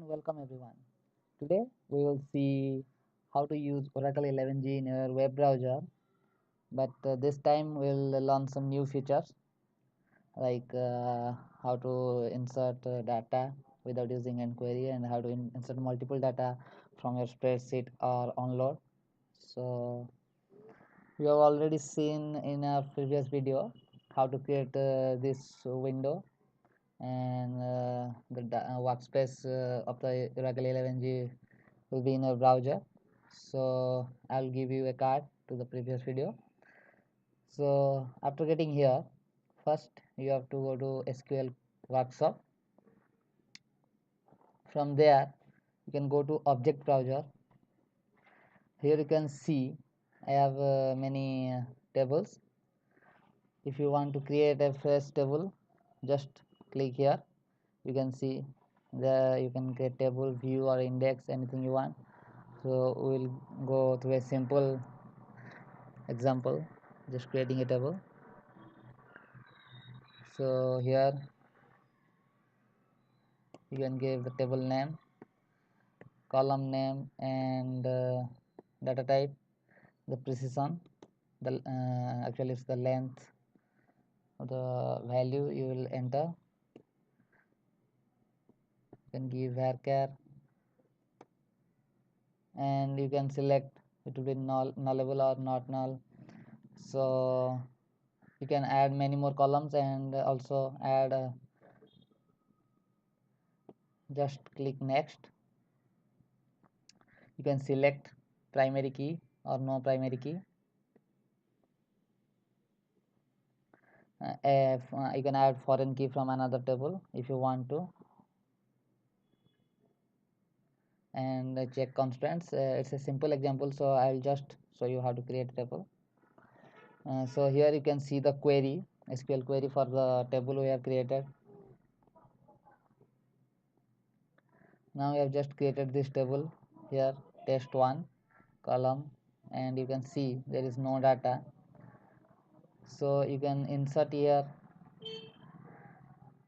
and welcome everyone. Today we will see how to use Oracle 11g in your web browser, but this time we'll learn some new features like how to insert data without using any query and how to insert multiple data from your spreadsheet or onload. So we have already seen in our previous video how to create this window and the workspace of the Oracle 11g will be in your browser. So I'll give you a card to the previous video. So after getting here, first you have to go to SQL Workshop. From there you can go to object browser. Here you can see I have many tables. If you want to create a fresh table, just click here. You can see there you can create table, view or index, anything you want. So we'll go through a simple example, just creating a table. So here you can give the table name, column name, and data type, the precision, the actually it's the length of the value you will enter. You can give varchar, and you can select it will be nullable or not null. So you can add many more columns and also add just click next. You can select primary key or no primary key. You can add foreign key from another table if you want to, and check constraints. It's a simple example, so I'll just show you how to create a table. So here you can see the query, SQL query for the table we have created. Now we have just created this table here, test1 column, and you can see there is no data. So you can insert here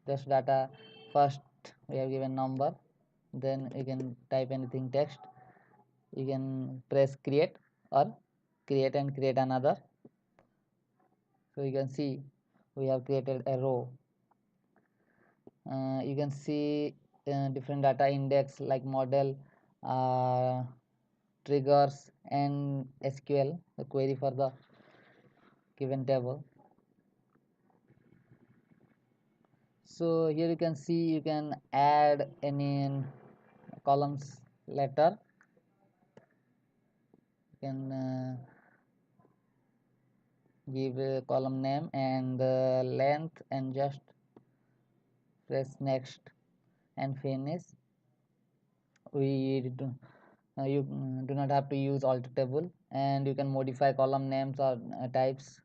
just data. First we have given number, then you can type anything text. You can press create or create and create another. So you can see we have created a row. You can see different data index like model, triggers, and SQL, the query for the given table. So here you can see you can add any columns letter. You can give a column name and length and just press next and finish. You do not have to use alter table, and you can modify column names or types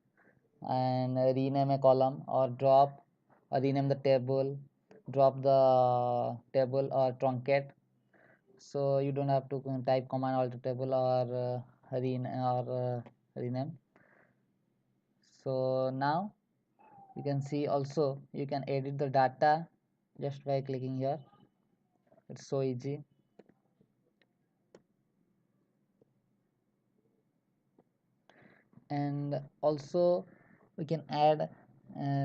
and rename a column or drop or rename the table, drop the table or truncate. So you don't have to type command alter table or rename. So now you can see also you can edit the data just by clicking here. It's so easy. And also we can add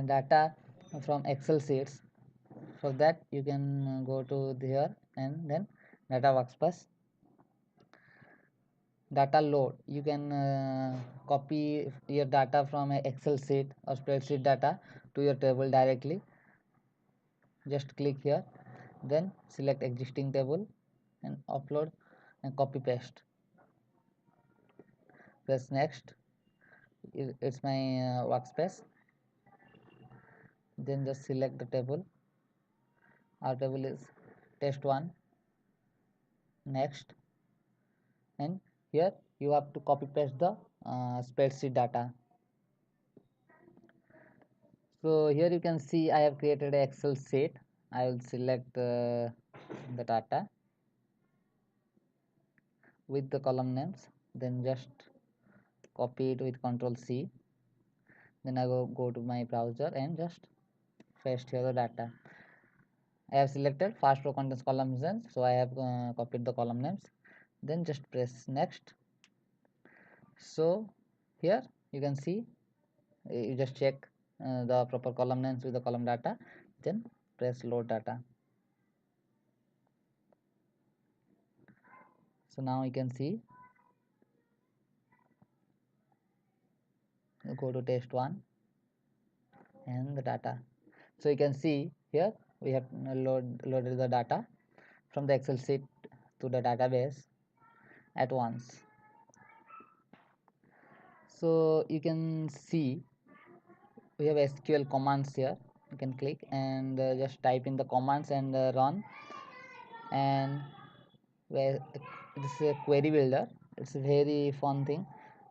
data from Excel sheets. For that you can go to here and then data workspace, data load. You can copy your data from a Excel sheet or spreadsheet data to your table directly. Just click here, then select existing table and upload and copy paste. Press next. It's my workspace. Then just select the table. Our table is test1. Next, and here you have to copy paste the spreadsheet data. So here you can see I have created an Excel sheet. I will select the data with the column names, then just copy it with Ctrl+C. Then I go to my browser and just paste here the data. I have selected fast row contains columns names, so I have copied the column names. Then just press next. So here you can see, you just check the proper column names with the column data, then press load data. So now you can see, you go to test 1 and the data. So you can see here we have loaded the data from the Excel sheet to the database at once. So you can see we have SQL commands here. You can click and just type in the commands and run. And where this is a query builder, it's a very fun thing.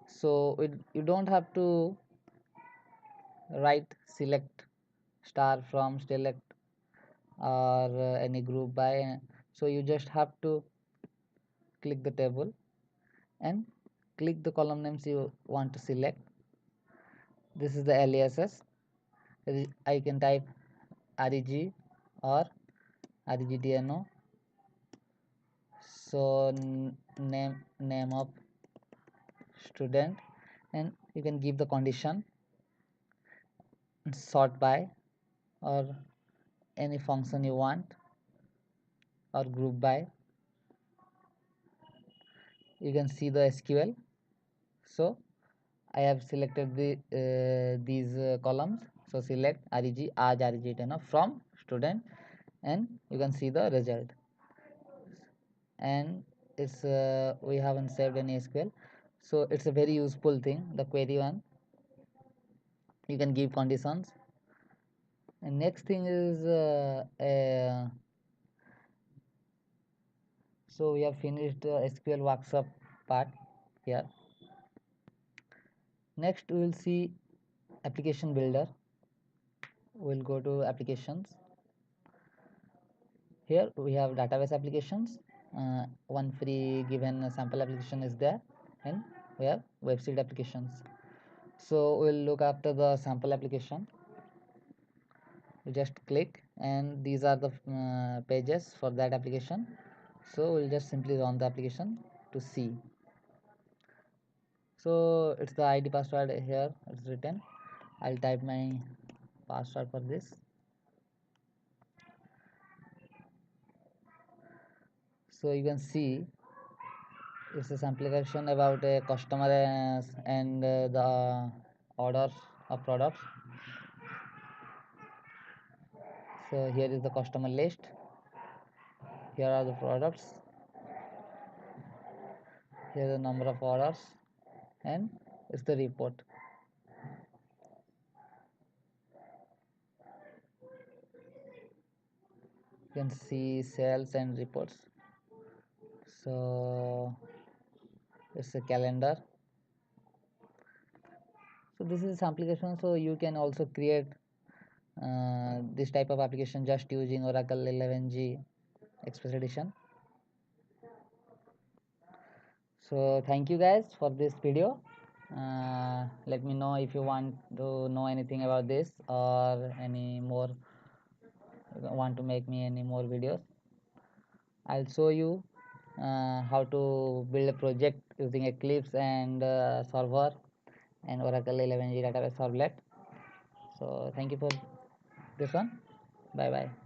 So you don't have to write select star from select or any group by. So you just have to click the table and click the column names you want to select. This is the aliases. I can type reg or regdno. So name of student, and you can give the condition sort by or any function you want, or group by. You can see the SQL. So I have selected these columns. So select reg as reg from student, and you can see the result. And it's we haven't saved any SQL, so it's a very useful thing, the query one. You can give conditions. And next thing is so we have finished the SQL workshop part here. Next we will see application builder. We'll go to applications. Here we have database applications. One free given sample application is there, and we have website applications. So we'll look after the sample application. You just click and these are the pages for that application. So we'll just simply run the application to see. So it's the ID password here, it's written. I'll type my password for this. So you can see it's a sample application about a customer and the orders of products. So here is the customer list, here are the products, here is the number of orders, and it's the report. You can see sales and reports. So it's a calendar. So this is application. So you can also create this type of application just using Oracle 11g Express Edition. So thank you guys for this video. Let me know if you want to know anything about this or any more, want to make me any more videos. I'll show you how to build a project using Eclipse and server and Oracle 11g database servlet. So thank you for this one. Bye bye.